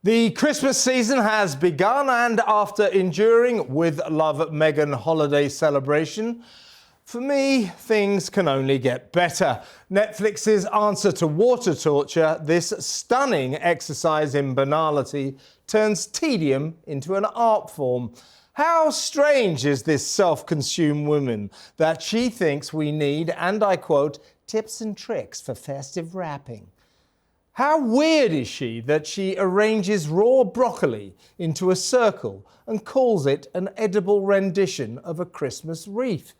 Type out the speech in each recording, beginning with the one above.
The Christmas season has begun, and after enduring with love Meghan holiday celebration, for me, things can only get better. Netflix's answer to water torture, this stunning exercise in banality, turns tedium into an art form. How strange is this self-consumed woman that she thinks we need, and I quote, tips and tricks for festive wrapping. How weird is she that she arranges raw broccoli into a circle and calls it an edible rendition of a Christmas wreath?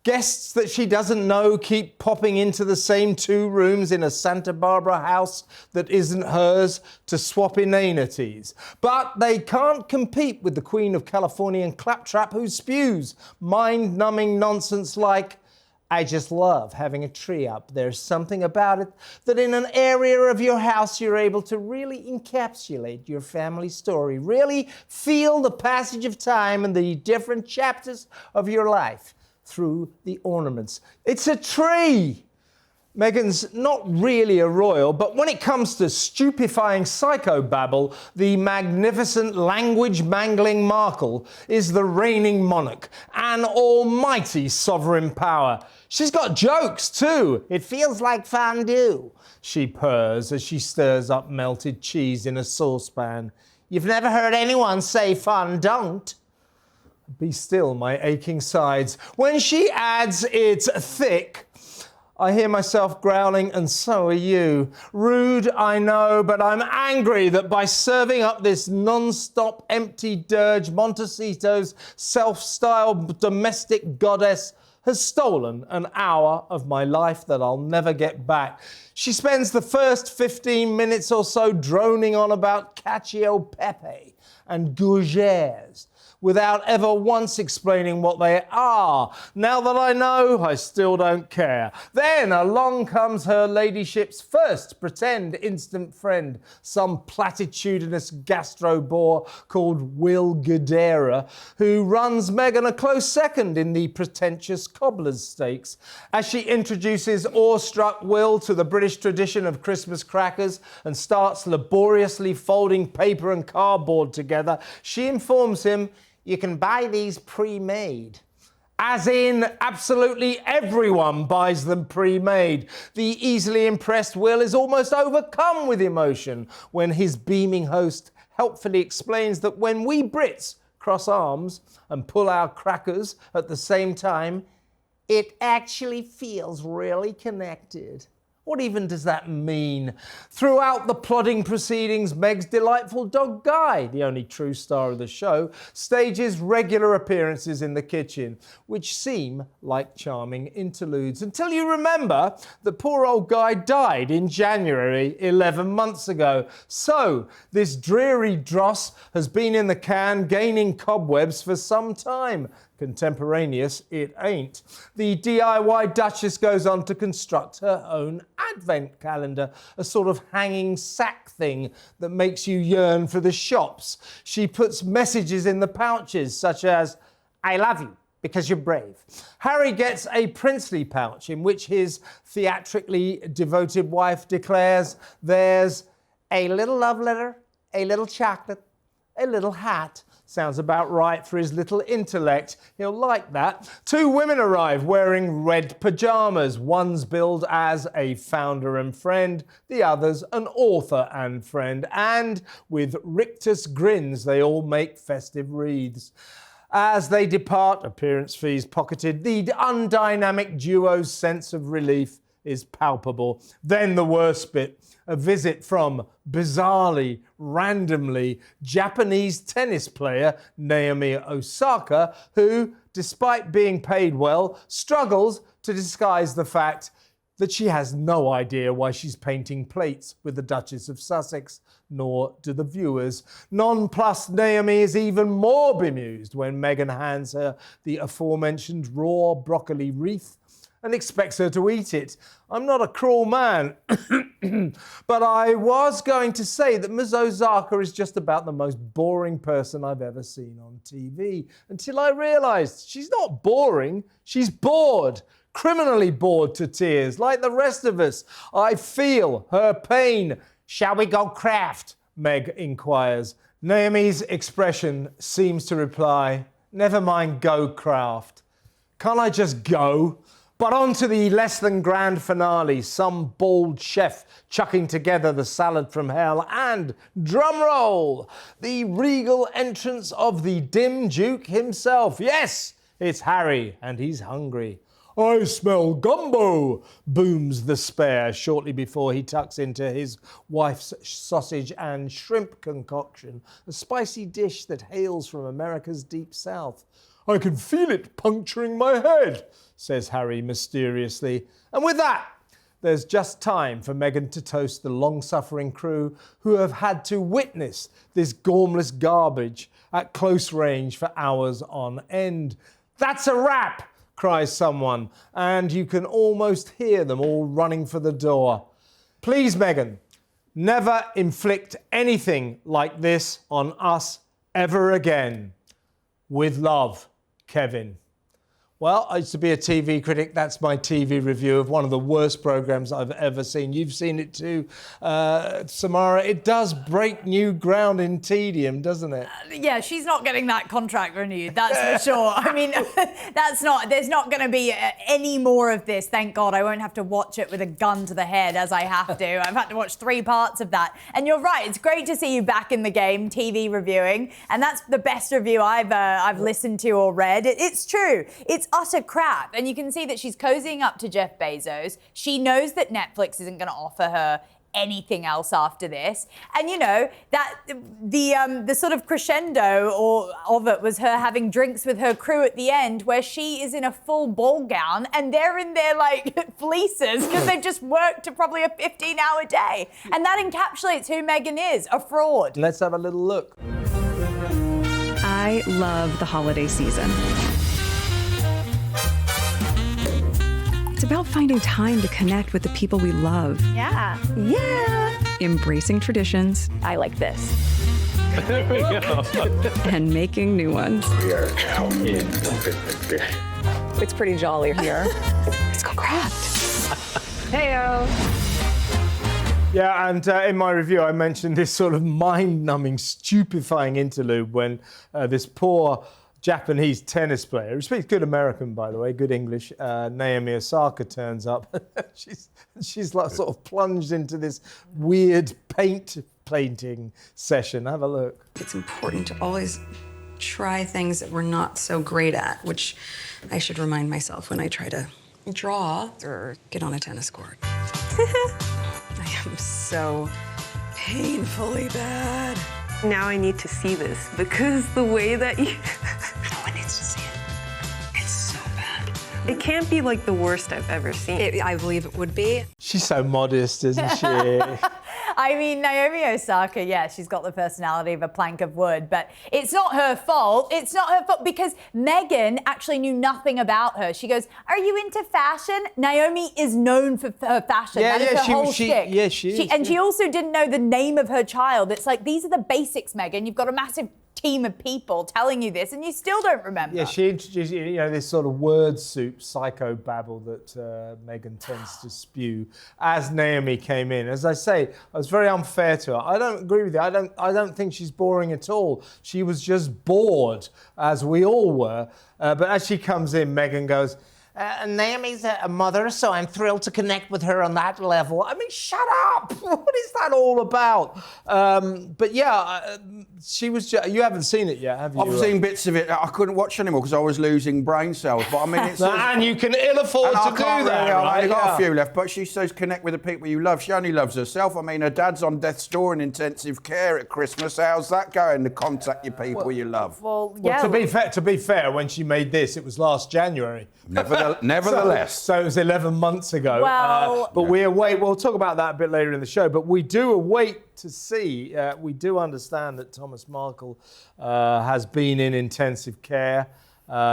Guests that she doesn't know keep popping into the same two rooms in a Santa Barbara house that isn't hers to swap inanities. But they can't compete with the Queen of Californian claptrap who spews mind-numbing nonsense like, I just love having a tree up. There's something about it that in an area of your house you're able to really encapsulate your family story, really feel the passage of time and the different chapters of your life through the ornaments. It's a tree! Meghan's not really a royal, but when it comes to stupefying psychobabble, the magnificent language-mangling Markle is the reigning monarch, an almighty sovereign power. She's got jokes too. It feels like fondue, she purrs as she stirs up melted cheese in a saucepan. You've never heard anyone say fondant. Be still, my aching sides. When she adds it's thick, I hear myself growling, and so are you. Rude, I know, but I'm angry that by serving up this non-stop empty dirge, Montecito's self-styled domestic goddess has stolen an hour of my life that I'll never get back. She spends the first 15 minutes or so droning on about cacio e pepe and gougères, without ever once explaining what they are. Now that I know, I still don't care. Then along comes her ladyship's first pretend instant friend, some platitudinous gastro-bore called Will Guidera, who runs Meghan a close second in the pretentious cobbler's stakes. As she introduces awestruck Will to the British tradition of Christmas crackers and starts laboriously folding paper and cardboard together, she informs him, you can buy these pre-made. As in, absolutely everyone buys them pre-made. The easily impressed Will is almost overcome with emotion when his beaming host helpfully explains that when we Brits cross arms and pull our crackers at the same time, it actually feels really connected. What even does that mean? Throughout the plodding proceedings, Meg's delightful dog Guy, the only true star of the show, stages regular appearances in the kitchen, which seem like charming interludes. Until you remember that poor old Guy died in January 11 months ago. So this dreary dross has been in the can, gaining cobwebs for some time. Contemporaneous, it ain't. The DIY Duchess goes on to construct her own advent calendar, a sort of hanging sack thing that makes you yearn for the shops. She puts messages in the pouches, such as, I love you because you're brave. Harry gets a princely pouch in which his theatrically devoted wife declares there's a little love letter, a little chocolate, a little hat. Sounds about right for his little intellect. He'll like that. Two women arrive wearing red pyjamas. One's billed as a founder and friend, the other's an author and friend. And with rictus grins, they all make festive wreaths. As they depart, appearance fees pocketed, the undynamic duo's sense of relief is palpable. Then the worst bit, a visit from, bizarrely, randomly, Japanese tennis player Naomi Osaka, who, despite being paid well, struggles to disguise the fact that she has no idea why she's painting plates with the Duchess of Sussex, nor do the viewers. Nonplussed Naomi is even more bemused when Meghan hands her the aforementioned raw broccoli wreath and expects her to eat it. I'm not a cruel man, but I was going to say that Ms. Osaka is just about the most boring person I've ever seen on TV, until I realised she's not boring, she's bored. Criminally bored to tears, like the rest of us. I feel her pain. Shall we go craft? Meg inquires. Naomi's expression seems to reply, never mind go, Kraft. Can't I just go? But on to the less than grand finale, some bald chef chucking together the salad from hell and, drum roll, the regal entrance of the dim Duke himself. Yes, it's Harry and he's hungry. I smell gumbo, booms the spare shortly before he tucks into his wife's sausage and shrimp concoction, a spicy dish that hails from America's deep south. I can feel it puncturing my head, says Harry mysteriously. And with that, there's just time for Meghan to toast the long-suffering crew who have had to witness this gormless garbage at close range for hours on end. That's a wrap, cries someone, and you can almost hear them all running for the door. Please, Meghan, never inflict anything like this on us ever again. With love, Kevin. Well, I used to be a TV critic. That's my TV review of one of the worst programmes I've ever seen. You've seen it too, Samara. It does break new ground in tedium, doesn't it? Yeah, she's not getting that contract renewed, that's for sure. I mean, there's not going to be any more of this. Thank God I won't have to watch it with a gun to the head as I have to. I've had to watch 3 parts of that. And you're right, it's great to see you back in the game, TV reviewing. And that's the best review I've listened to or read. It's true. It's utter crap. And you can see that she's cozying up to Jeff Bezos. She knows that Netflix isn't going to offer her anything else after this. And you know, that the sort of crescendo of it was her having drinks with her crew at the end where she is in a full ball gown and they're in their like fleeces because they've just worked to probably a 15-hour day. And that encapsulates who Meghan is, a fraud. Let's have a little look. I love the holiday season. It's about finding time to connect with the people we love. Yeah. Embracing traditions. I like this. There we go. And making new ones. We are now in the It's pretty jolly here. Let's go craft. Heyo. Yeah, and in my review, I mentioned this sort of mind-numbing, stupefying interlude when this poor Japanese tennis player, who speaks good American, by the way, good English, Naomi Osaka turns up. she's like sort of plunged into this weird painting session. Have a look. It's important to always try things that we're not so great at, which I should remind myself when I try to draw or get on a tennis court. I am so painfully bad. Now I need to see this because the way that you... No one needs to see it. It's so bad. It can't be like the worst I've ever seen. I believe it would be. She's so modest, isn't she? I mean, Naomi Osaka, yeah, she's got the personality of a plank of wood, but it's not her fault. It's not her fault because Meghan actually knew nothing about her. She goes, are you into fashion? Naomi is known for her fashion. That is her whole shtick. Yeah, she is. And she also didn't know the name of her child. It's like, these are the basics, Meghan. You've got a massive team of people telling you this and you still don't remember. Yeah, she introduced, you know, this sort of word soup, psycho-babble that Meghan tends to spew as Naomi came in. As I say, I was very unfair to her. I don't agree with you. I don't think she's boring at all. She was just bored, as we all were. But as she comes in, Meghan goes, Naomi's a mother, so I'm thrilled to connect with her on that level. I mean, shut up! What is that all about? But yeah, she was. You haven't seen it yet, have you? I've seen bits of it. I couldn't watch anymore because I was losing brain cells. But I mean, it's and you can ill afford to do that. I've only got a few left. But she says connect with the people you love. She only loves herself. I mean, her dad's on death's door in intensive care at Christmas. How's that going? To contact your people you love. Well, yeah. Well, to be fair, when she made this, it was last January. Nevertheless. So it was 11 months ago. Well, but we await, we'll talk about that a bit later in the show, but we do await to see, we do understand that Thomas Markle has been in intensive care.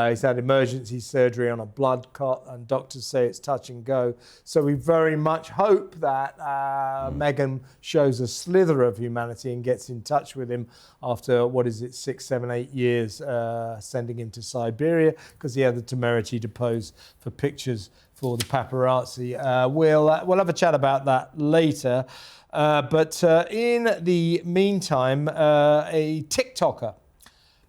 He's had emergency surgery on a blood clot and doctors say it's touch and go. So we very much hope that Meghan shows a slither of humanity and gets in touch with him after, 6, 7, 8 years, sending him to Siberia because he had the temerity to pose for pictures for the paparazzi. We'll have a chat about that later. But in the meantime, a TikToker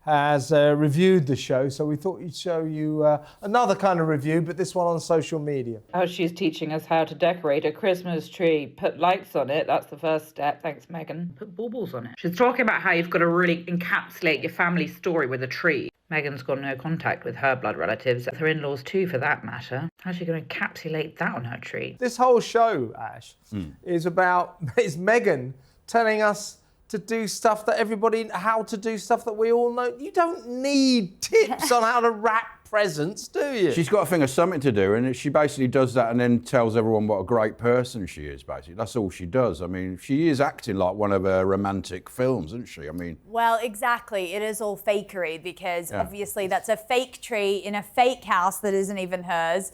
has reviewed the show, so we thought we'd show you another kind of review, but this one on social media. Oh, she's teaching us how to decorate a Christmas tree. Put lights on it. That's the first step. Thanks, Meghan. Put baubles on it. She's talking about how you've got to really encapsulate your family story with a tree. Meghan's got no contact with her blood relatives, her in-laws too, for that matter. How's she going to encapsulate that on her tree? This whole show, Ash, is Meghan telling us to do stuff that how to do stuff that we all know. You don't need tips on how to wrap presents, do you? She's got to think of something to do, and she basically does that and then tells everyone what a great person she is, basically. That's all she does. I mean, she is acting like one of her romantic films, isn't she? I mean... Well, exactly. It is all fakery because obviously that's a fake tree in a fake house that isn't even hers,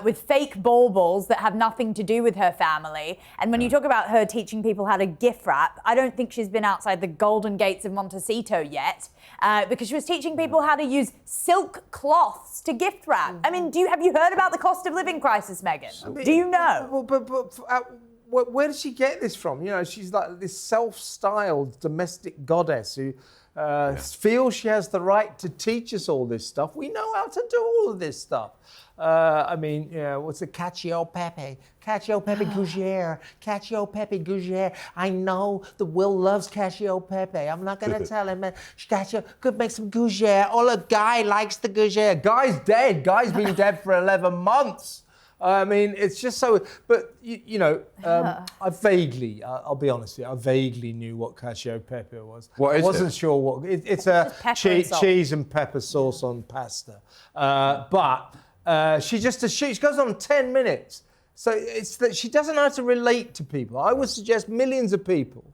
with fake baubles that have nothing to do with her family. And when you talk about her teaching people how to gift wrap, I don't think she's been outside the golden gates of Montecito yet, because she was teaching people how to use silk cloths to gift wrap. I mean, have you heard about the cost of living crisis, Meghan? Do you know? Well, but where does she get this from? You know, she's like this self-styled domestic goddess who feels she has the right to teach us all this stuff. We know how to do all of this stuff. I mean, you know, what's the cacio pepe? Cacio pepe gougere. Cacio pepe gougere. I know that Will loves cacio pepe. I'm not going to tell him. Cacio could make some gougere. Oh, look, Guy likes the gougere. Guy's dead. Guy's been dead for 11 months. I mean, it's just so... But, you know, I'll be honest with you, I vaguely knew what cacio pepe was. What is it? I wasn't sure what... It's a cheese and pepper sauce on pasta. But she goes on 10 minutes. So it's that she doesn't know how to relate to people. I would suggest millions of people,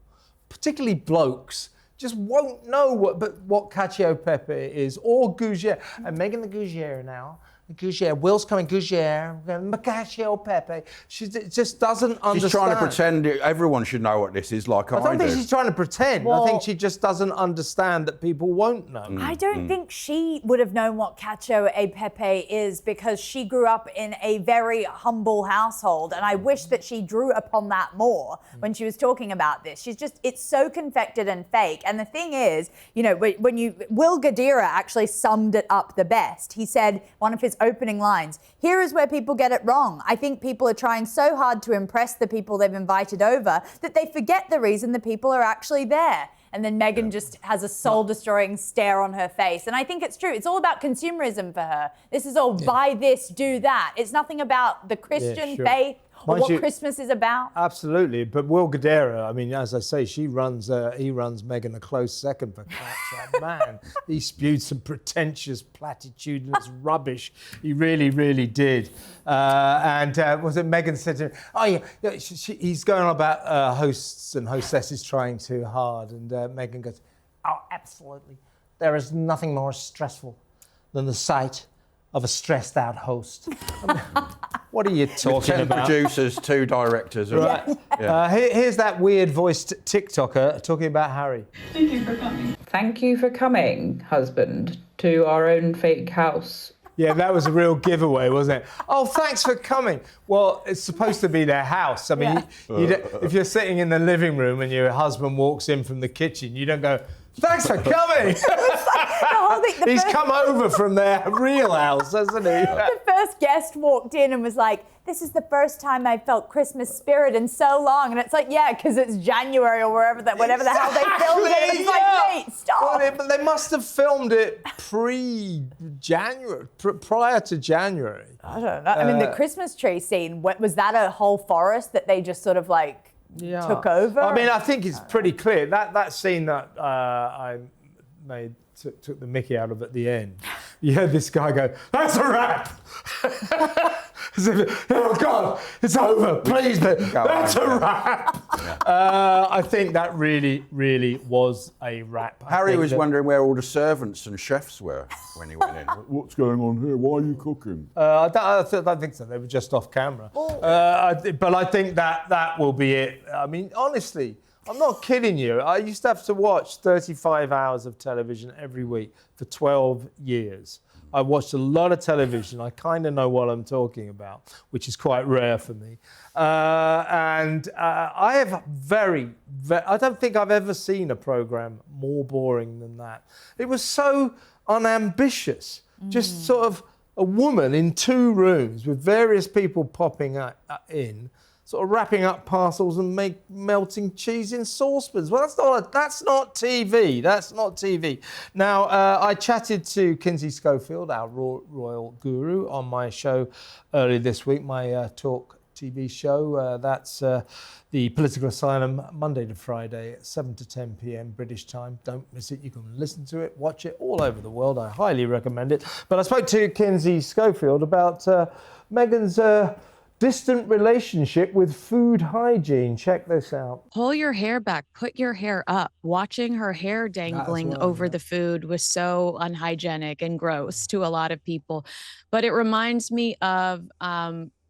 particularly blokes, just won't know what cacio pepe is or gougere. I'm making the gougere now. Gougere. Will's coming. Gougere. Cacio pepe. She just doesn't understand. She's trying to pretend everyone should know what this is, like I do. I don't think she's trying to pretend. I think she just doesn't understand that people won't know. I don't think she would have known what cacio e pepe is because she grew up in a very humble household, and I wish that she drew upon that more when she was talking about this. It's so confected and fake. And the thing is, you know, Will Gadira actually summed it up the best. He said, one of his opening lines, "Here is where people get it wrong. I think people are trying so hard to impress the people they've invited over that they forget the reason the people are actually there." And then Meghan just has a soul-destroying stare on her face. And I think it's true. It's all about consumerism for her. This is all buy this, do that. It's nothing about the Christian faith or what Christmas is about. Absolutely. But Will Gadara, I mean, as I say, he runs Meghan a close second for Catch. Man, he spewed some pretentious, platitudinous rubbish. He really, really did. Was it Meghan said to him, oh, yeah, he's going on about hosts and hostesses trying too hard. And Meghan goes, oh, absolutely. There is nothing more stressful than the sight of a stressed out host. What are you talking about? 10 producers, 2 directors. Right. Yeah. Here's that weird voiced TikToker talking about Harry. Thank you for coming. Thank you for coming, husband, to our own fake house. Yeah, that was a real giveaway, wasn't it? Oh, thanks for coming. Well, it's supposed to be their house. I mean, if you're sitting in the living room and your husband walks in from the kitchen, you don't go, thanks for coming. He's come over from their real house, hasn't he? The first guest walked in and was like, this is the first time I felt Christmas spirit in so long. And it's like, yeah, because it's January or whatever the hell they filmed it. It's like, mate, stop. Well, but they must have filmed it pre-January, prior to January. I don't know. I mean, the Christmas tree scene, was that a whole forest that they just sort of like took over? I mean, I think it's pretty clear. That scene that I made took the mickey out of at the end. You heard this guy go, that's a wrap! As if, oh God, it's over, please, that's a wrap! Yeah. I think that really, really was a wrap. Harry was wondering where all the servants and chefs were when he went in. What's going on here? Why are you cooking? I don't think so. They were just off camera. But I think that will be it. I mean, honestly, I'm not kidding you. I used to have to watch 35 hours of television every week for 12 years. I watched a lot of television. I kind of know what I'm talking about, which is quite rare for me. I have I don't think I've ever seen a programme more boring than that. It was so unambitious, just sort of a woman in 2 rooms with various people popping in, sort of wrapping up parcels and melting cheese in saucepans. Well, that's not TV. That's not TV. Now, I chatted to Kinsey Schofield, our royal guru, on my show earlier this week, my talkTV show. That's the Political Asylum, Monday to Friday at 7 to 10 p.m. British time. Don't miss it. You can listen to it, watch it all over the world. I highly recommend it. But I spoke to Kinsey Schofield about Meghan's distant relationship with food hygiene. Check this out. Pull your hair back, put your hair up. Watching her hair dangling over the food was so unhygienic and gross to a lot of people. But it reminds me of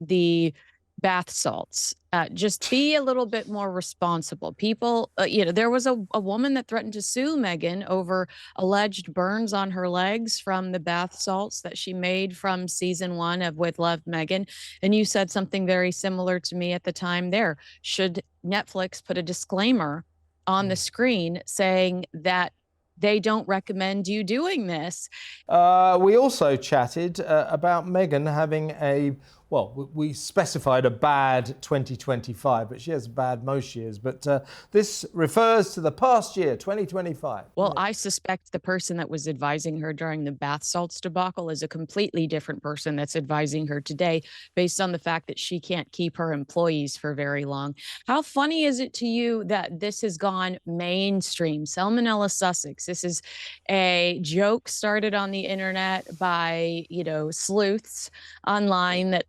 the bath salts. Just be a little bit more responsible. People, there was a woman that threatened to sue Meghan over alleged burns on her legs from the bath salts that she made from season 1 of With Love, Meghan. And you said something very similar to me at the time there. Should Netflix put a disclaimer on the screen saying that they don't recommend you doing this? We also chatted about Meghan having we specified a bad 2025, but she has bad most years. But this refers to the past year, 2025. Well, I suspect the person that was advising her during the bath salts debacle is a completely different person that's advising her today, based on the fact that she can't keep her employees for very long. How funny is it to you that this has gone mainstream? Salmonella Sussex. This is a joke started on the internet by, sleuths online that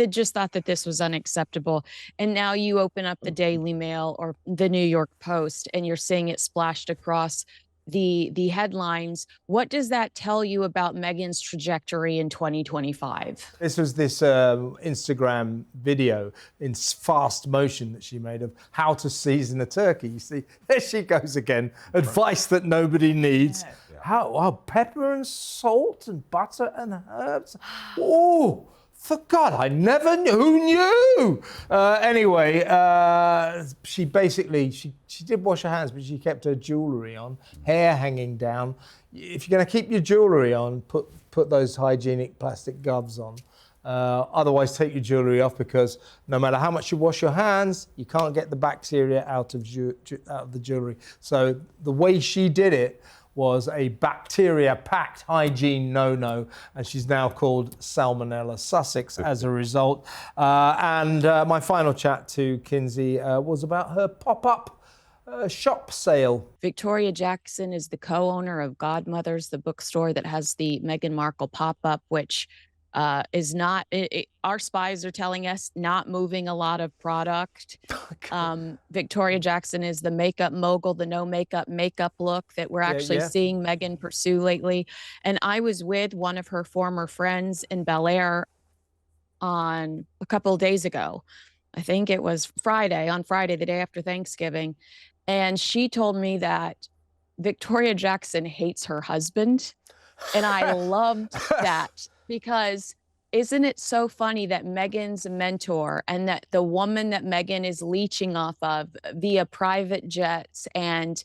just thought that this was unacceptable. And now you open up the Daily Mail or the New York Post and you're seeing it splashed across the headlines. What does that tell you about Meghan's trajectory in 2025? This was this Instagram video in fast motion that she made of how to season a turkey. You see, there she goes again. Advice that nobody needs. Yeah. Pepper and salt and butter and herbs. Oh, for God, I never knew. Who knew? Anyway, she basically, she did wash her hands, but she kept her jewellery on, hair hanging down. If you're going to keep your jewellery on, put those hygienic plastic gloves on. Otherwise, take your jewellery off, because no matter how much you wash your hands, you can't get the bacteria out of the jewellery. So the way she did it was a bacteria-packed hygiene no-no, and she's now called Salmonella Sussex as a result. My final chat to Kinsey was about her pop-up shop sale. Victoria Jackson is the co-owner of Godmothers, the bookstore that has the Meghan Markle pop-up, which is not, our spies are telling us, not moving a lot of product. Victoria Jackson is the makeup mogul, the no makeup look that we're actually seeing Meghan pursue lately. And I was with one of her former friends in Bel Air on a couple of days ago. I think it was on Friday, the day after Thanksgiving. And she told me that Victoria Jackson hates her husband. And I loved that. Because isn't it so funny that Meghan's mentor and that the woman that Meghan is leeching off of via private jets and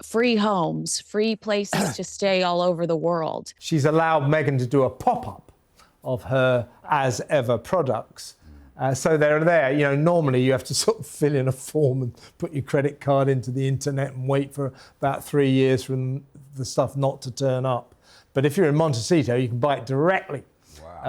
free homes, free places to stay all over the world? She's allowed Meghan to do a pop-up of her as ever products. So they're there. Normally you have to sort of fill in a form and put your credit card into the internet and wait for about 3 years for the stuff not to turn up. But if you're in Montecito, you can buy it directly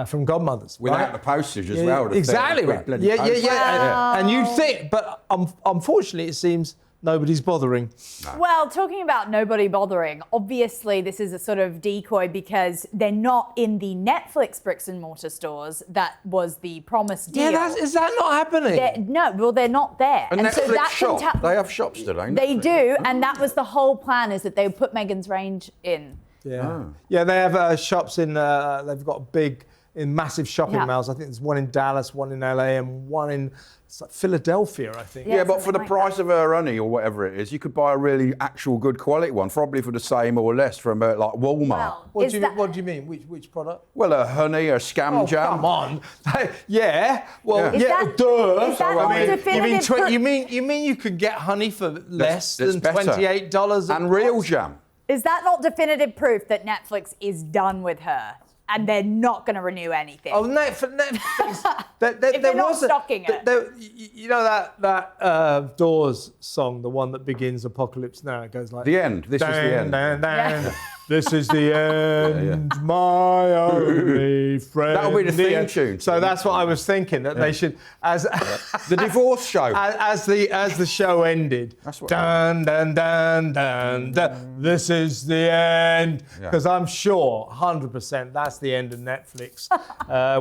from Godmothers. Without the postage as well. Exactly right. Yeah. And you think, but unfortunately it seems nobody's bothering. No. Well, talking about nobody bothering, obviously this is a sort of decoy because they're not in the Netflix bricks and mortar stores. That was the promised deal. Yeah, is that not happening? They're not there. And Netflix so that shop, they have shops today. They do, and that was the whole plan, is that they would put Meghan's range in. Yeah, they have shops in. They've got a big in massive shopping malls. I think there's one in Dallas, one in LA, and one in Philadelphia, I think. Yeah, but for the price of her honey or whatever it is, you could buy a really actual good quality one, probably for the same or less from like Walmart. What do you mean? Which product? Well, a honey, a scam jam. Come on. Yeah. Well, Is yeah. that- Duh. is that not definitive you mean you could get honey for less That's than better. $28 And real jam. Is that not definitive proof that Netflix is done with her and they're not going to renew anything? Oh, Netflix. If they're not stocking it. You know that Doors song, the one that begins Apocalypse Now? It goes like... The end. This is the end. This is the end, my only friend. That'll be the theme tune. So that's what I was thinking, that they should... as The divorce show. As the show ended, That's what- dun, dun, dun, dun, dun, this is the end. Because I'm sure, 100%, that's the end of Netflix.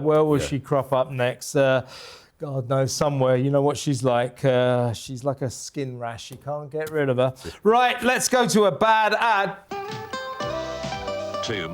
Where will she crop up next? God knows, somewhere. You know what she's like. She's like a skin rash. You can't get rid of her. Right, let's go to a bad ad. To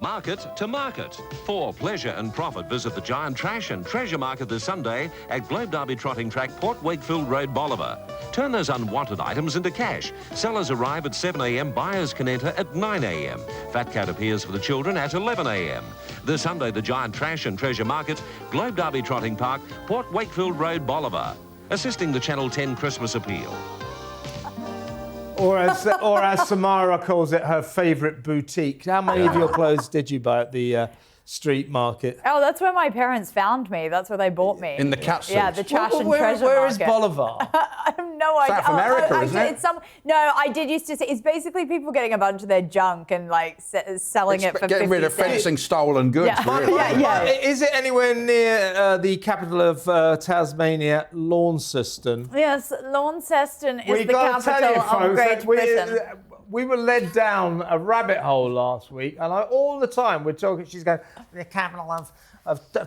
market. For pleasure and profit, visit the Giant Trash and Treasure Market this Sunday at Globe Derby Trotting Track, Port Wakefield Road, Bolivar. Turn those unwanted items into cash. Sellers arrive at 7 a.m, buyers can enter at 9 a.m. Fat Cat appears for the children at 11 a.m. This Sunday, the Giant Trash and Treasure Market, Globe Derby Trotting Park, Port Wakefield Road, Bolivar. Assisting the Channel 10 Christmas appeal. Or as Samara calls it, her favourite boutique. How many of your clothes did you buy at the street market? Oh, that's where my parents found me. That's where they bought me. In the cat Yeah, suits. the trash and treasure Where is market. Bolivar? I have no idea. South America, actually, isn't it? It's no, I did used to say it's basically people getting a bunch of their junk and like selling it for Getting 50 rid of cents. fencing stolen goods. Yeah. Really. Yeah. Is it anywhere near the capital of Tasmania, Launceston? Yes, Launceston is We the gotta tell capital you, of folks, Great that Britain. we were led down a rabbit hole last week, and all the time we're talking. She's going, the capital of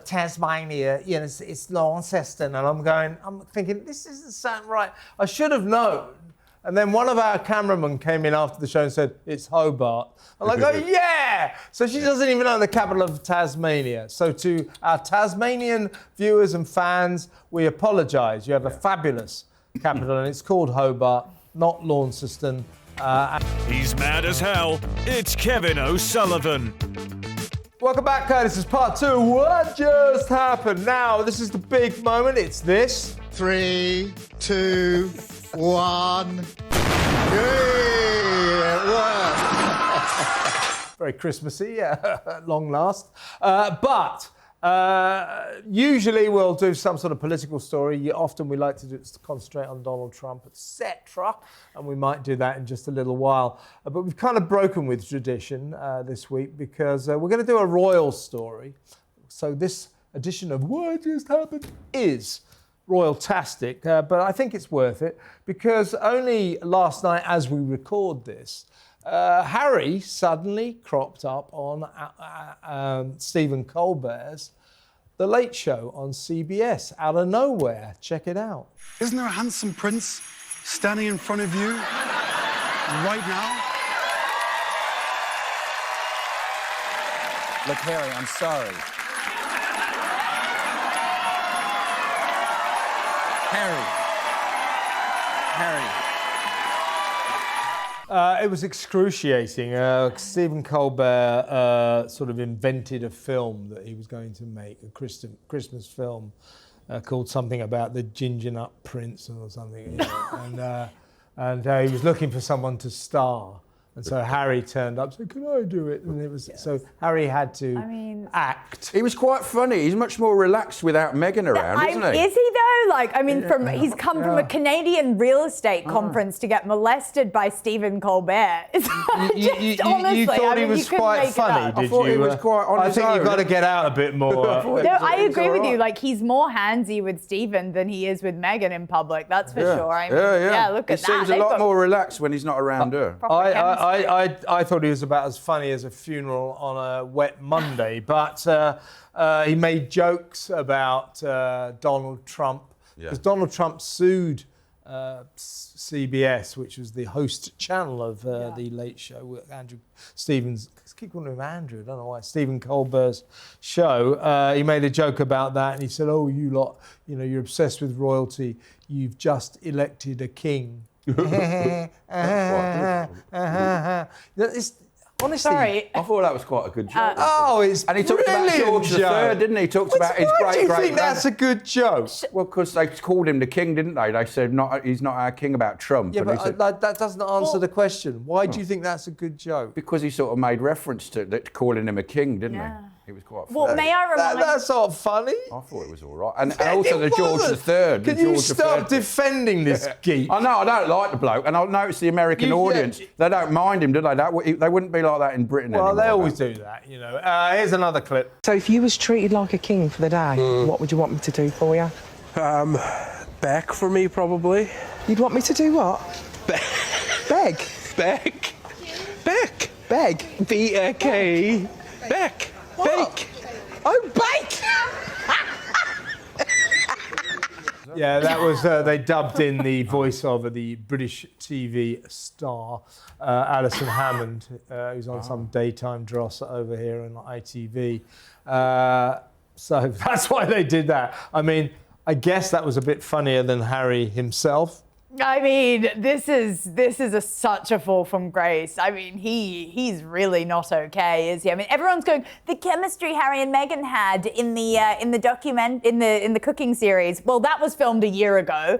Tasmania, you know, it's Launceston, and I'm thinking this isn't sound right. I should have known. And then one of our cameramen came in after the show and said, it's Hobart. And I go, yeah! So she doesn't even know the capital of Tasmania. So to our Tasmanian viewers and fans, we apologise. You have a fabulous capital, and it's called Hobart, not Launceston. He's mad as hell. It's Kevin O'Sullivan. Welcome back, this is part 2. What just happened? Now, this is the big moment. It's this. 3, 2, 1. It worked. Very Christmassy, at long last. But usually we'll do some sort of political story. Often we like to concentrate on Donald Trump, etc. And we might do that in just a little while. But we've kind of broken with tradition this week because we're going to do a royal story. So this edition of What Just Happened is royal-tastic, but I think it's worth it because only last night as we record this, Harry suddenly cropped up on Stephen Colbert's The Late Show on CBS out of nowhere. Check it out. Isn't there a handsome prince standing in front of you right now? Look, Harry, I'm sorry. Harry. It was excruciating. Stephen Colbert sort of invented a film that he was going to make, a Christmas film called something about the Ginger Nut Prince or something. You know, and he was looking for someone to star. And so Harry turned up and said, can I do it? And it was so Harry had to act. He was quite funny. He's much more relaxed without Meghan around, isn't he? Is he though? Like, I mean, he's come from a Canadian real estate conference to get molested by Stephen Colbert. You thought he was quite funny, did you? I thought he was quite on his I think own. you've got to get out a bit more. No, I agree with you. Like, he's more handsy with Stephen than he is with Meghan in public. That's for sure. I mean, look at that. He seems a lot more relaxed when he's not around her. I thought he was about as funny as a funeral on a wet Monday, but he made jokes about Donald Trump because Donald Trump sued CBS, which was the host channel of the Late Show with Andrew Stevens. I keep calling him Andrew, I don't know why. Stephen Colbert's show. He made a joke about that, and he said, "Oh, you lot, you know, you're obsessed with royalty. You've just elected a king." It's, honestly, sorry. I thought that was quite a good joke. And he talked about George III, didn't he? He talked about his Why do you think that's a good joke? Well, because they called him the king, didn't they? They said he's not our king about Trump. Yeah, but but he said, that doesn't answer the question. Why do you think that's a good joke? because he sort of made reference to calling him a king, didn't he? He was quite Well, fair. may I remind... That's not funny. I thought it was all right. And also the George III. Can you stop defending this geek? I know, I don't like the bloke, and I notice the American audience, they don't mind him, do they? They wouldn't be like that in Britain anymore. Well, they always do that, you know. Here's another clip. So if you was treated like a king for the day, what would you want me to do for you? Beg for me, probably. You'd want me to do what? Beg? Beg. Beg? Beg? B-A-K. Beg. Bake. Oh, bake! Yeah, that was, they dubbed in the voiceover, the British TV star, Alison Hammond, who's on some daytime dross over here on ITV. So that's why they did that. I mean, I guess that was a bit funnier than Harry himself. I mean, this is such a fall from grace. I mean, he's really not okay, is he? I mean, everyone's going, the chemistry Harry and Meghan had in the cooking series. Well, that was filmed a year ago.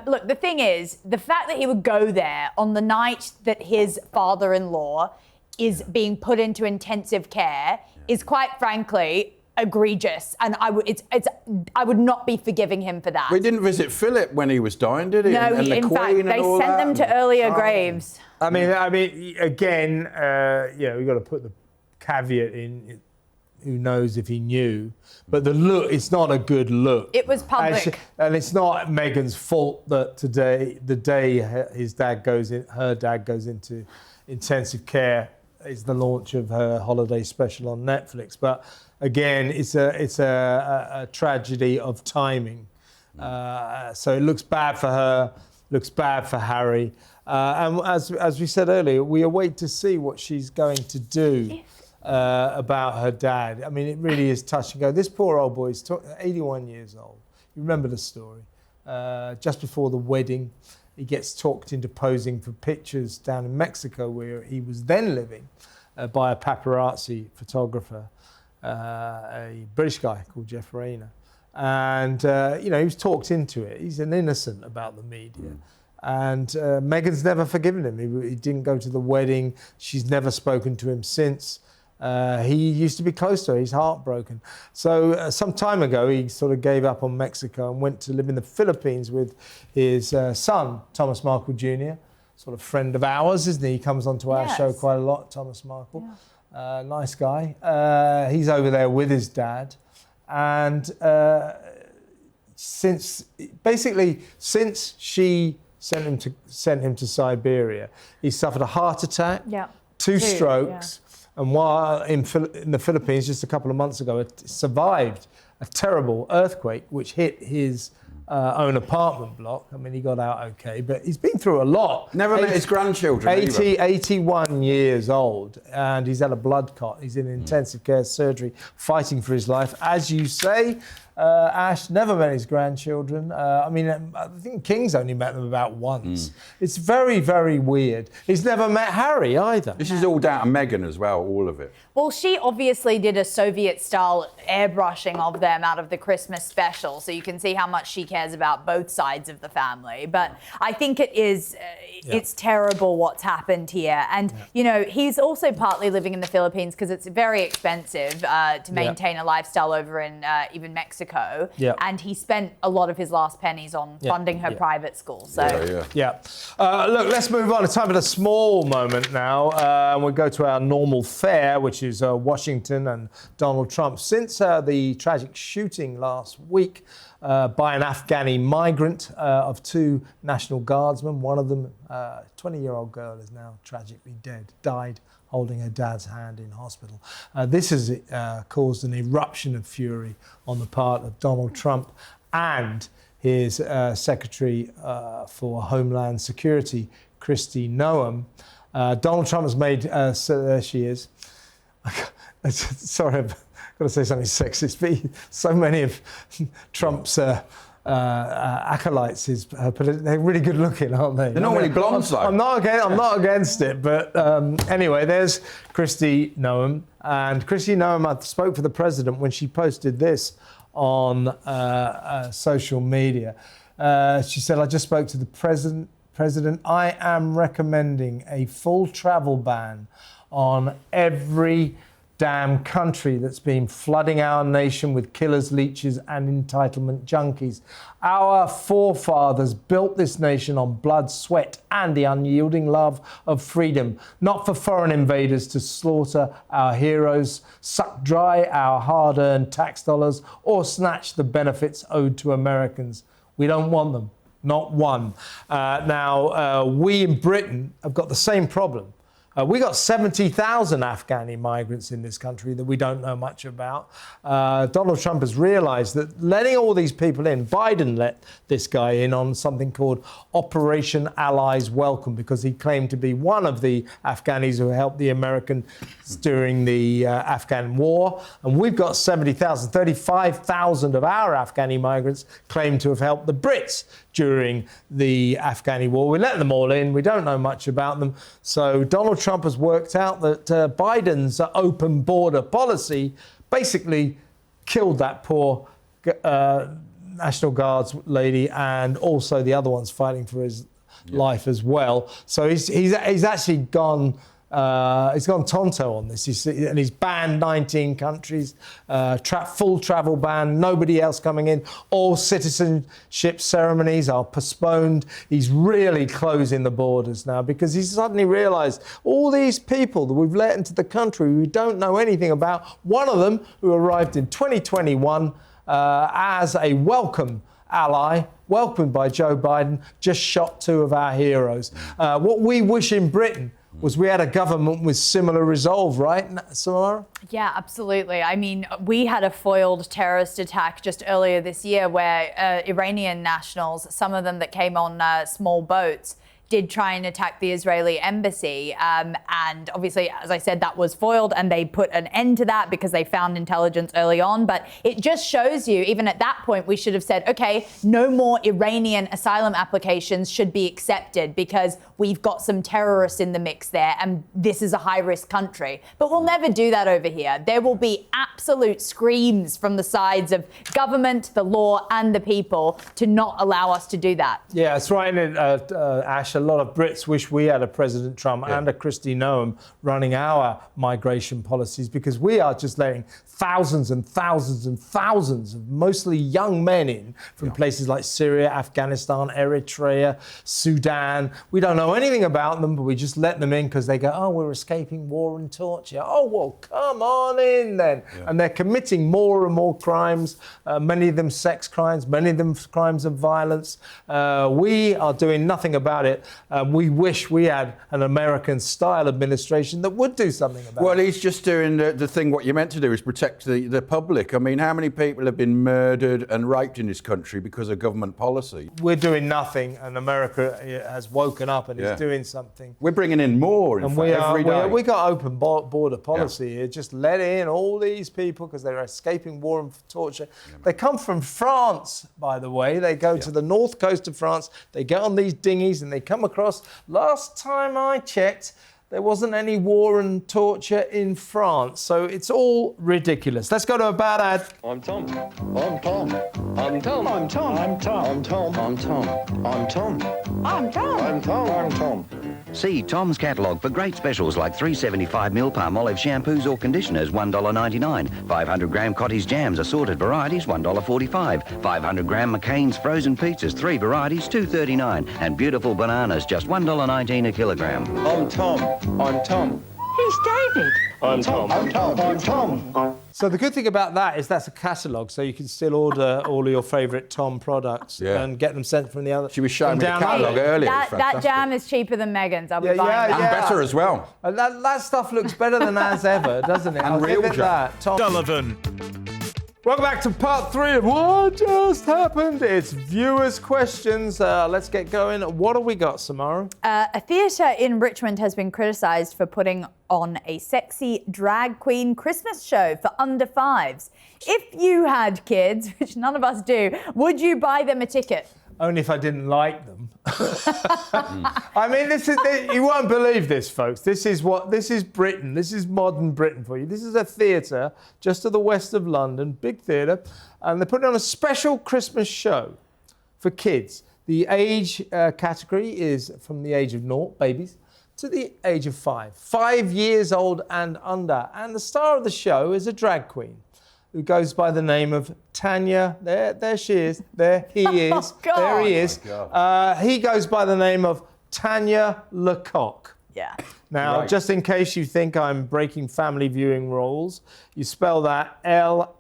Look, the thing is, the fact that he would go there on the night that his father-in-law is being put into intensive care is quite frankly egregious, and I would not be forgiving him for that. We didn't visit Philip when he was dying, did he? No, and the in Queen fact, and they all sent that, them to earlier Oh. graves. I mean, again, we've got to put the caveat in. Who knows if he knew? But the look, it's not a good look. It was public. And it's not Meghan's fault that today, the day her dad goes into intensive care, is the launch of her holiday special on Netflix. But again, it's a tragedy of timing. So it looks bad for her, looks bad for Harry. And as we said earlier, we await to see what she's going to do about her dad. I mean, it really is touch and go. This poor old boy is 81 years old. You remember the story. Just before the wedding, he gets talked into posing for pictures down in Mexico, where he was then living, by a paparazzi photographer, a British guy called Jeff Rayner. And, he was talked into it. He's an innocent about the media. And Meghan's never forgiven him. He didn't go to the wedding. She's never spoken to him since. He used to be close to her. He's heartbroken. So some time ago, he sort of gave up on Mexico and went to live in the Philippines with his son, Thomas Markle Jr., sort of friend of ours, isn't he? He comes onto our show quite a lot, Thomas Markle. Yeah. Nice guy. He's over there with his dad. And since she sent him to Siberia, he suffered a heart attack, two strokes, and while in the Philippines just a couple of months ago, survived a terrible earthquake which hit his own apartment block. I mean, he got out okay, but he's been through a lot. Never met his grandchildren 81 years old, and he's had a blood clot. He's in intensive care surgery, fighting for his life. As you say, Ash never met his grandchildren. I think King's only met them about once. It's very, very weird. He's never met Harry either. This is all down to Meghan as well, all of it. Well, she obviously did a Soviet-style airbrushing of them out of the Christmas special, so you can see how much she cares about both sides of the family. But I think it is, it's terrible what's happened here. And, he's also partly living in the Philippines because it's very expensive to maintain a lifestyle over in even Mexico. And he spent a lot of his last pennies on funding her private school. So look, let's move on. It's time for a small moment now. We'll go to our normal fare, which is Washington and Donald Trump. Since the tragic shooting last week by an Afghani migrant of two National Guardsmen, one of them, 20-year-old girl, is now tragically died holding her dad's hand in hospital. This has caused an eruption of fury on the part of Donald Trump and his Secretary for Homeland Security, Kristi Noem. Donald Trump has made, so there she is. Sorry, I've got to say something sexist, but so many of Trump's acolytes, they're really good looking, aren't they? They're not really blonde, though. I'm not against it, but anyway, there's Kristi Noem. And Kristi Noem, I spoke for the president when she posted this on social media. She said, I just spoke to the president. I am recommending a full travel ban on every damn country that's been flooding our nation with killers, leeches, and entitlement junkies. Our forefathers built this nation on blood, sweat, and the unyielding love of freedom, not for foreign invaders to slaughter our heroes, suck dry our hard-earned tax dollars, or snatch the benefits owed to Americans. We don't want them, not one. Now, we in Britain have got the same problem. We got 70,000 Afghani migrants in this country that we don't know much about. Donald Trump has realised that letting all these people in, Biden let this guy in on something called Operation Allies Welcome, because he claimed to be one of the Afghanis who helped the Americans during the Afghan war. And we've got 70,000, 35,000 of our Afghani migrants claim to have helped the Brits during the Afghani war. We let them all in. We don't know much about them. So Donald Trump has worked out that Biden's open border policy basically killed that poor National Guards lady and also the other ones fighting for his life as well. So he's actually gone. He's gone tonto on this, and he's banned 19 countries, full travel ban, nobody else coming in. All citizenship ceremonies are postponed. He's really closing the borders now because he's suddenly realised all these people that we've let into the country we don't know anything about. One of them, who arrived in 2021 as a welcome ally, welcomed by Joe Biden, just shot 2 of our heroes. What we wish in Britain was we had a government with similar resolve, right, Samara? Yeah, absolutely. I mean, we had a foiled terrorist attack just earlier this year where Iranian nationals, some of them that came on small boats, did try and attack the Israeli embassy. And obviously, as I said, that was foiled and they put an end to that because they found intelligence early on. But it just shows you, even at that point, we should have said, okay, no more Iranian asylum applications should be accepted because we've got some terrorists in the mix there and this is a high-risk country. But we'll never do that over here. There will be absolute screams from the sides of government, the law and the people to not allow us to do that. Yeah, that's right, Ash. A lot of Brits wish we had a President Trump and a Kristi Noem running our migration policies because we are just letting thousands and thousands and thousands of mostly young men in from places like Syria, Afghanistan, Eritrea, Sudan. We don't know anything about them, but we just let them in because they go, oh, we're escaping war and torture. Oh, well, come on in then. Yeah. And they're committing more and more crimes, many of them sex crimes, many of them crimes of violence. We are doing nothing about it. We wish we had an American-style administration that would do something about it. Well, he's just doing the thing what you're meant to do is protect the public. I mean, how many people have been murdered and raped in this country because of government policy? We're doing nothing, and America has woken up and is doing something. We're bringing in more, every day. We got open border policy here. Just let in all these people because they're escaping war and torture. They come from France, by the way. They go to the north coast of France. They get on these dinghies and they come across. Last time I checked, there wasn't any war and torture in France, so it's all ridiculous. Let's go to a bad ad. I'm Tom. I'm Tom. I'm Tom. I'm Tom. I'm Tom. I'm Tom. I'm Tom. I'm Tom. I'm Tom. I'm Tom. I'm Tom. See Tom's catalogue for great specials like 375ml Palmolive shampoos or conditioners, $1.99. 500-gram cottage jams, assorted varieties, $1.45. 500-gram McCain's frozen pizzas, 3 varieties, $2.39. And beautiful bananas, just $1.19 a kilogram. I'm Tom. I'm Tom. He's David. I'm Tom. I'm Tom. I'm Tom. So the good thing about that is that's a catalogue, so you can still order all of your favourite Tom products and get them sent from the other. She was showing me the catalogue earlier. That jam is cheaper than Meghan's. I'll be buying that. And better as well. That stuff looks better than as ever, doesn't it? And real jam. Sullivan. Welcome back to part 3 of What Just Happened. It's viewers' questions. Let's get going. What have we got, Samara? A theatre in Richmond has been criticised for putting on a sexy drag queen Christmas show for under 5s. If you had kids, which none of us do, would you buy them a ticket? Only if I didn't like them. I mean, you won't believe this, folks. This is Britain. This is modern Britain for you. This is a theatre just to the west of London, big theatre, and they're putting on a special Christmas show for kids. The age category is from the age of 0, babies, to the age of 5. 5 years old and under. And the star of the show is a drag queen who goes by the name of Tanya. There she is. There he is. God. There he is. He goes by the name of Tanya Lecoq. Yeah. Now, just in case you think I'm breaking family viewing rules, you spell that Lacoq,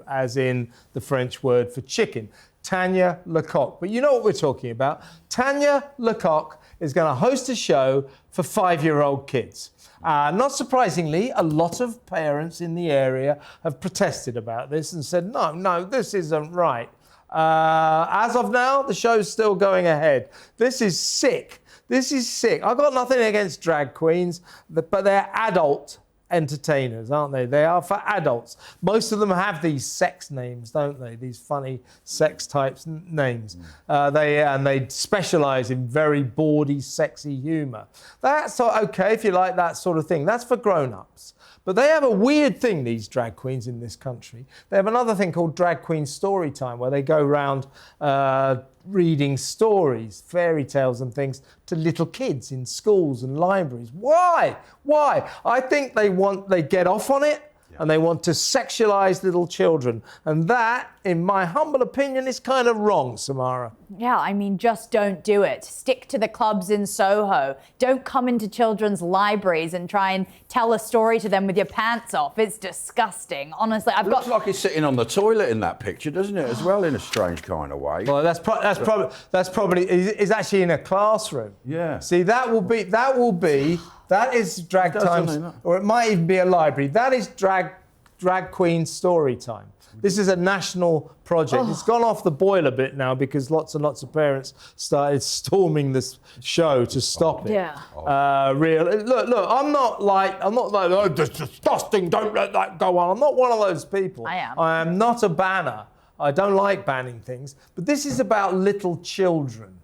as in the French word for chicken. Tanya Lecoq. But you know what we're talking about. Tanya Lecoq is going to host a show for 5-year-old kids. Not surprisingly, a lot of parents in the area have protested about this and said, no, this isn't right. As of now, the show's still going ahead. This is sick. This is sick. I've got nothing against drag queens, but they're adult entertainers, aren't they? They are for adults. Most of them have these sex names, don't they? These funny sex types names. They specialise in very bawdy, sexy humour. That's okay if you like that sort of thing. That's for grown-ups. But they have a weird thing, these drag queens in this country. They have another thing called Drag Queen Story Time, where they go around reading stories, fairy tales and things to little kids in schools and libraries. Why? I think they get off on it and they want to sexualise little children. And that, in my humble opinion, is kind of wrong, Samara. Yeah, I mean, just don't do it. Stick to the clubs in Soho. Don't come into children's libraries and try and tell a story to them with your pants off. It's disgusting. Honestly, Looks like he's sitting on the toilet in that picture, doesn't it, as well, in a strange kind of way? Well, that's probably is actually in a classroom. Yeah. See, that is drag times, or it might even be a library. That is drag queen story time. This is a national project. It's gone off the boil a bit now because lots and lots of parents started storming this show to stop it. Yeah. Look, I'm not like, oh, that's disgusting, don't let that go on. I'm not one of those people. I am. I am not a banner. I don't like banning things. But this is about little children.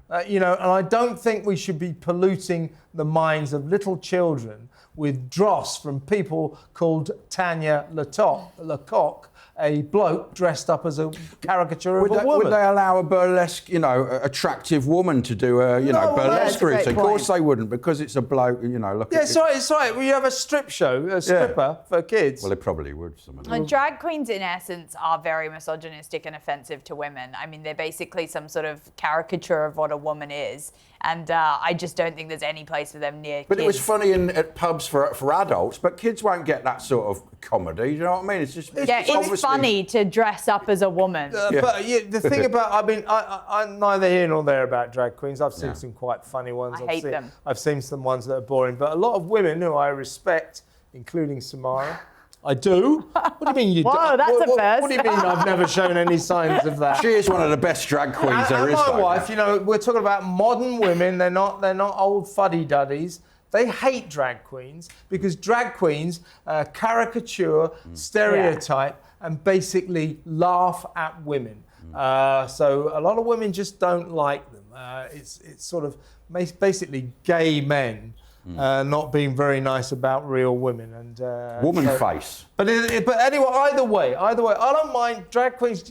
And I don't think we should be polluting the minds of little children with dross from people called Tanya Lecoq, a bloke dressed up as a caricature of a woman. Would they allow a burlesque, attractive woman to do a, burlesque routine? Of course they wouldn't, because it's a bloke, look at it's right. Well, you have a strip show, a stripper for kids. Well, they probably would, some of them. And drag queens, in essence, are very misogynistic and offensive to women. I mean, they're basically some sort of caricature of what a woman is. And I just don't think there's any place for them near But kids. it was funny at pubs for adults, but kids won't get that sort of comedy, you know what I mean? It's funny to dress up as a woman. But the thing about, I'm neither here nor there about drag queens. I've seen some quite funny ones. I hate them. I've seen some ones that are boring, but a lot of women who I respect, including Samara, I do. What do you mean you do? Whoa, that's a first. What do you mean I've never shown any signs of that? She is one of the best drag queens there is. My wife, we're talking about modern women. They're not old fuddy-duddies. They hate drag queens because drag queens caricature, stereotype, and basically laugh at women. So a lot of women just don't like them. It's sort of basically gay men not being very nice about real women and woman face. But anyway, either way, I don't mind drag queens.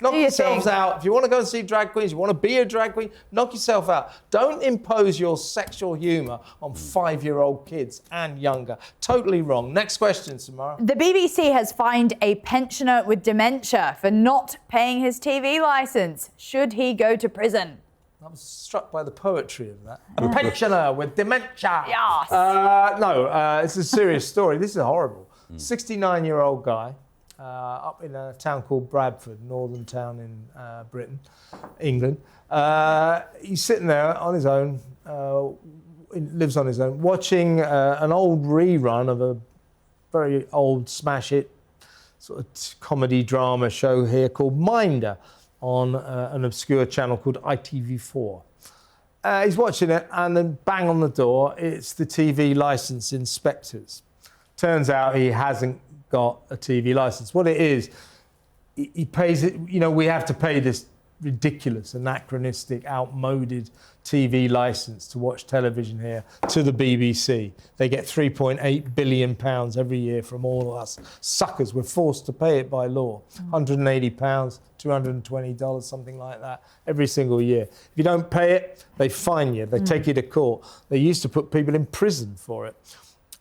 Knock yourselves out. If you want to go and see drag queens, you want to be a drag queen, knock yourself out. Don't impose your sexual humour on 5-year-old kids and younger. Totally wrong. Next question, Samara. The BBC has fined a pensioner with dementia for not paying his TV licence. Should he go to prison? I was struck by the poetry of that. A pensioner with dementia. Yes. It's a serious story. This is horrible. 69-year-old guy up in a town called Bradford, northern town in Britain, England. He's sitting there on his own, lives on his own, watching an old rerun of a very old smash hit sort of comedy drama show here called Minder on an obscure channel called ITV4. He's watching it, and then bang on the door, it's the TV licence inspectors. Turns out he hasn't got a TV licence. What it is, he pays it, you know, we have to pay this ridiculous, anachronistic, outmoded TV licence to watch television here to the BBC. They get £3.8 billion every year from all of us suckers. We're forced to pay it by law. £180, $220, something like that, every single year. If you don't pay it, they fine you. They take you to court. They used to put people in prison for it.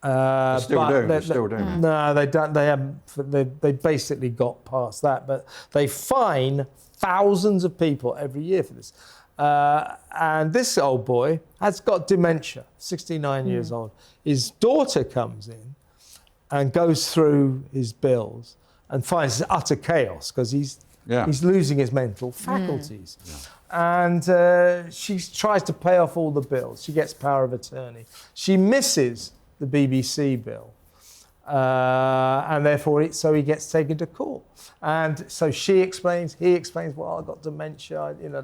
They still do. No, they don't. They haven't. They basically got past that, but they fine thousands of people every year for this. And this old boy has got dementia, 69 years old. His daughter comes in and goes through his bills and finds utter chaos because he's losing his mental faculties. And she tries to pay off all the bills. She gets power of attorney. She misses the BBC bill. And therefore, so he gets taken to court. And so she explains, he explains, well, I've got dementia, you know,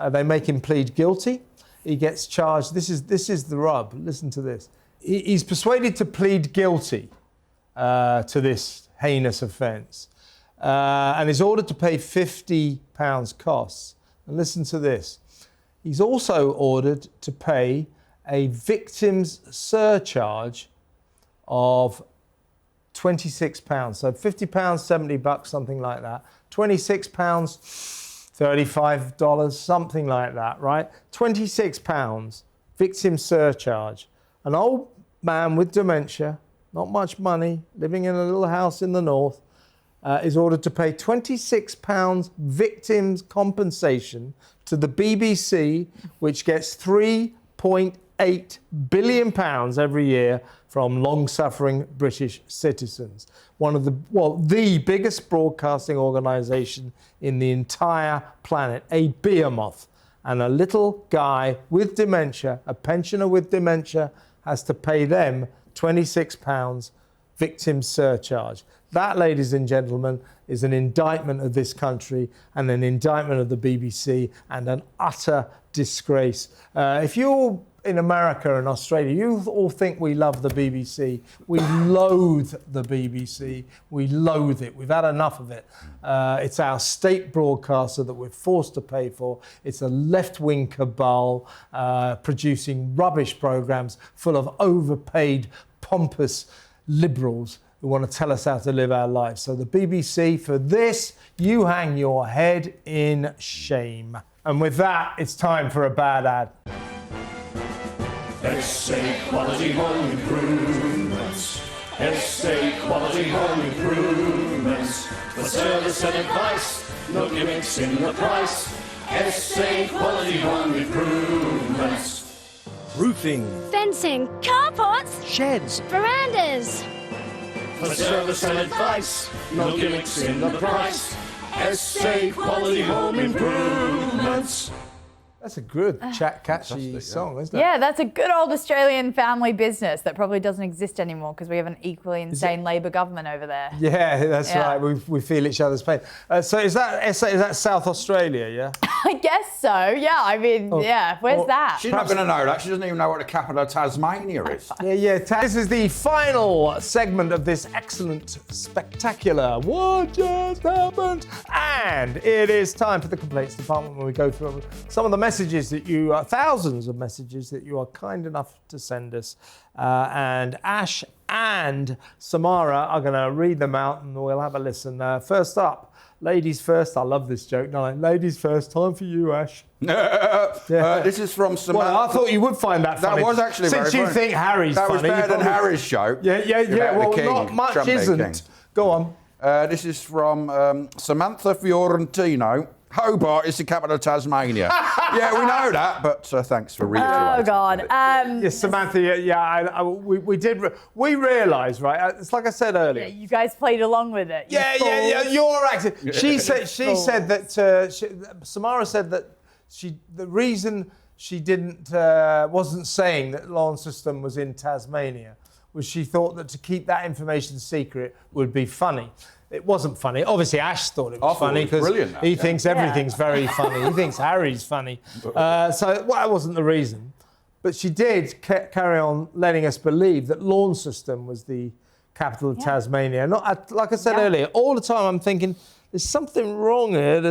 they make him plead guilty. He gets charged. This is the rub. Listen to this. He's persuaded to plead guilty to this heinous offence and is ordered to pay £50 costs. And listen to this. He's also ordered to pay a victim's surcharge of £26. So £50, $70, something like that. £26, $35, something like that, right? £26, victim surcharge. An old man with dementia, not much money, living in a little house in the north, is ordered to pay £26 victims compensation to the BBC, which gets £3.8 billion every year from long-suffering British citizens. One of the biggest broadcasting organisation in the entire planet, a behemoth. And a little guy with dementia, a pensioner with dementia, has to pay them £26 victim surcharge. That, ladies and gentlemen, is an indictment of this country and an indictment of the BBC and an utter disgrace. If you're in America and Australia, you all think we love the BBC. We loathe the BBC. We loathe it. We've had enough of it. It's our state broadcaster that we're forced to pay for. It's a left-wing cabal producing rubbish programmes full of overpaid, pompous liberals who want to tell us how to live our lives. So the BBC, for this, you hang your head in shame. And with that, it's time for a bad ad. SA Quality Home Improvements. SA Quality Home Improvements. For service and advice, no gimmicks in the price. SA Quality Home Improvements. Roofing, fencing, carports, sheds, verandas. For service and advice, no gimmicks in the price. SA Quality Home Improvements. That's a good, catchy song, isn't it? Yeah, that's a good old Australian family business that probably doesn't exist anymore because we have an equally insane Labor government over there. Yeah, that's right. We feel each other's pain. So is that South Australia, yeah? I guess so, yeah. I mean, where's that? She's not going to know that. She doesn't even know what the capital of Tasmania is. Yeah. This is the final segment of this excellent, spectacular What Just Happened? And it is time for the Complaints Department where we go through some of the messages that thousands of messages that you are kind enough to send us. And Ash and Samara are going to read them out and we'll have a listen. First up, ladies first. I love this joke, don't I? Ladies first, time for you, Ash. This is from Samara. Well, I thought you would find that funny. That was actually Since very you funny. think Harry's that funny. That was better than Harry's joke. Yeah. Well, king, not much trumpet isn't. king. Go on. This is from Samantha Fiorentino. Hobart is the capital of Tasmania. Yeah, we know that, but thanks for reiterating. Oh, God. Yes, Samantha, we realised, right, it's like I said earlier. Yeah, you guys played along with it. Yeah, you're acting. She said that, Samara said that the reason she wasn't saying that Launceston was in Tasmania was she thought that to keep that information secret would be funny. It wasn't funny. Obviously, Ash thought it was funny because he thinks everything's very funny. He thinks Harry's funny. So that wasn't the reason. But she did carry on letting us believe that Launceston was the capital of Tasmania. Not like I said earlier, all the time I'm thinking, there's something wrong here,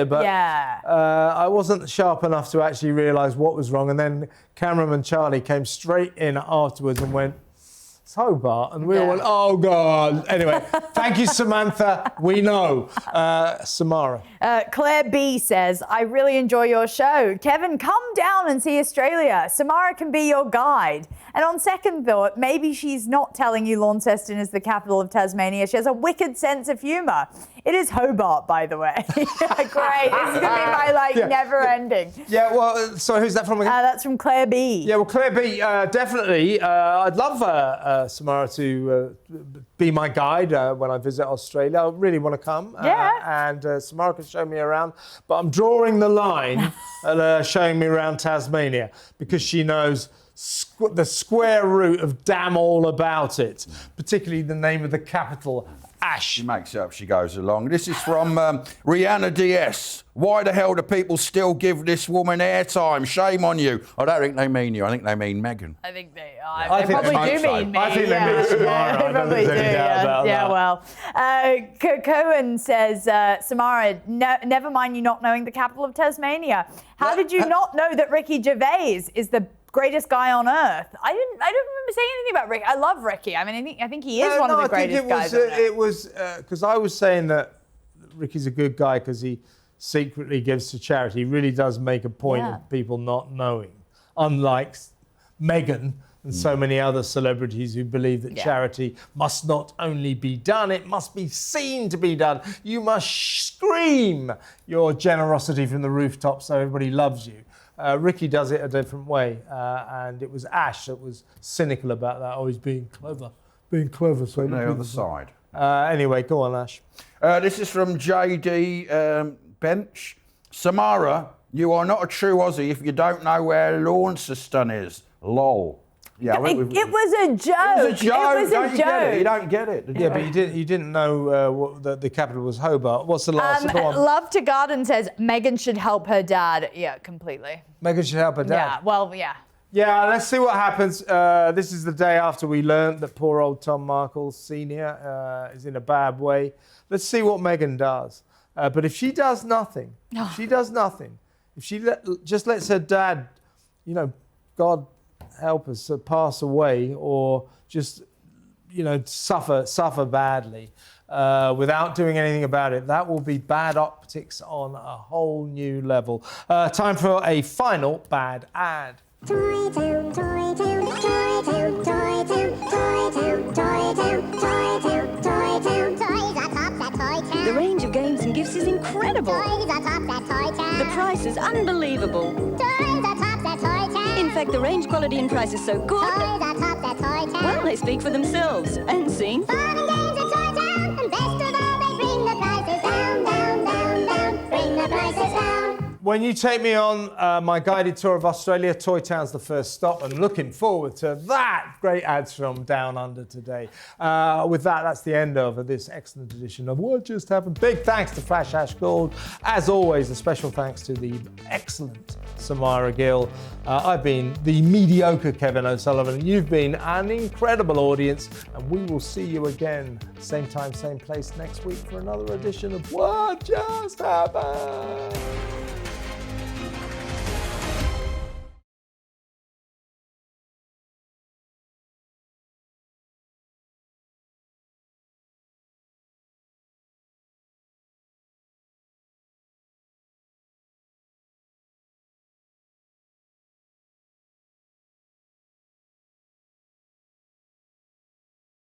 but I wasn't sharp enough to actually realise what was wrong. And then cameraman Charlie came straight in afterwards and went, it's Hobart. And we all went, oh, God. Anyway, thank you, Samantha. We know. Samara. Claire B says, I really enjoy your show. Kevin, come down and see Australia. Samara can be your guide. And on second thought, maybe she's not telling you Launceston is the capital of Tasmania. She has a wicked sense of humour. It is Hobart, by the way. Great. This is going to be my, never ending. Yeah, well, so who's that from again? That's from Claire B. Yeah, well, Claire B, definitely. I'd love Samara to be my guide when I visit Australia. I really want to come. And Samara can show me around. But I'm drawing the line at showing me around Tasmania because she knows the square root of damn all about it, particularly the name of the capital, Ash. She makes it up, she goes along. This is from Rihanna DS. Why the hell do people still give this woman airtime? Shame on you. I don't think they mean you. I think they mean Meghan. I think they probably do mean me. I think they mean Samara. They probably do, well. Cohen says, Samara, never mind you not knowing the capital of Tasmania. How did you not know that Ricky Gervais is the greatest guy on earth? I don't remember saying anything about Ricky. I love Ricky. I mean, I think he is one of the greatest guys on earth. It was because I was saying that Ricky's a good guy because he secretly gives to charity. He really does make a point of people not knowing, unlike Meghan and so many other celebrities who believe that charity must not only be done, it must be seen to be done. You must scream your generosity from the rooftop so everybody loves you. Ricky does it a different way, and it was Ash that was cynical about that. Oh, he's being clever. So on the other side. Anyway, go on, Ash. This is from JD Bench. Samara, you are not a true Aussie if you don't know where Launceston is. Lol. Yeah, it was a joke. It was a joke. You don't get it. Yeah, but you didn't know what the capital was Hobart. What's the last? Go on. Love to Garden says Meghan should help her dad. Yeah, completely. Meghan should help her dad. Yeah, well, yeah. Yeah, let's see what happens. This is the day after we learned that poor old Tom Markle Sr. Is in a bad way. Let's see what Meghan does. But if she does nothing, if she just lets her dad, God help us, pass away or just, suffer badly without doing anything about it, that will be bad optics on a whole new level. Time for a final bad ad. Toy Town, Toy Town, Toy Town, Toy Town, Toy Town, Toy Town, Toy Town, Toy Town. Toys are tops at Toy Town. The range of games and gifts is incredible. Toys are tops at Toy Town. The price is unbelievable. Toys are tops at Toy Town. In fact, the range, quality and price is so good. Toys are tops at Toy Town. Well, they speak for themselves. And seen. Fun and games at Toy Town. And best of all, they bring the prices down, down, down, down. Bring the prices down. When you take me on my guided tour of Australia, Toy Town's the first stop, and looking forward to that. Great ads from Down Under today. With that, that's the end of this excellent edition of What Just Happened. Big thanks to Flash Ash Gould. As always, a special thanks to the excellent Samara Gill. I've been the mediocre Kevin O'Sullivan. You've been an incredible audience, and we will see you again, same time, same place next week for another edition of What Just Happened.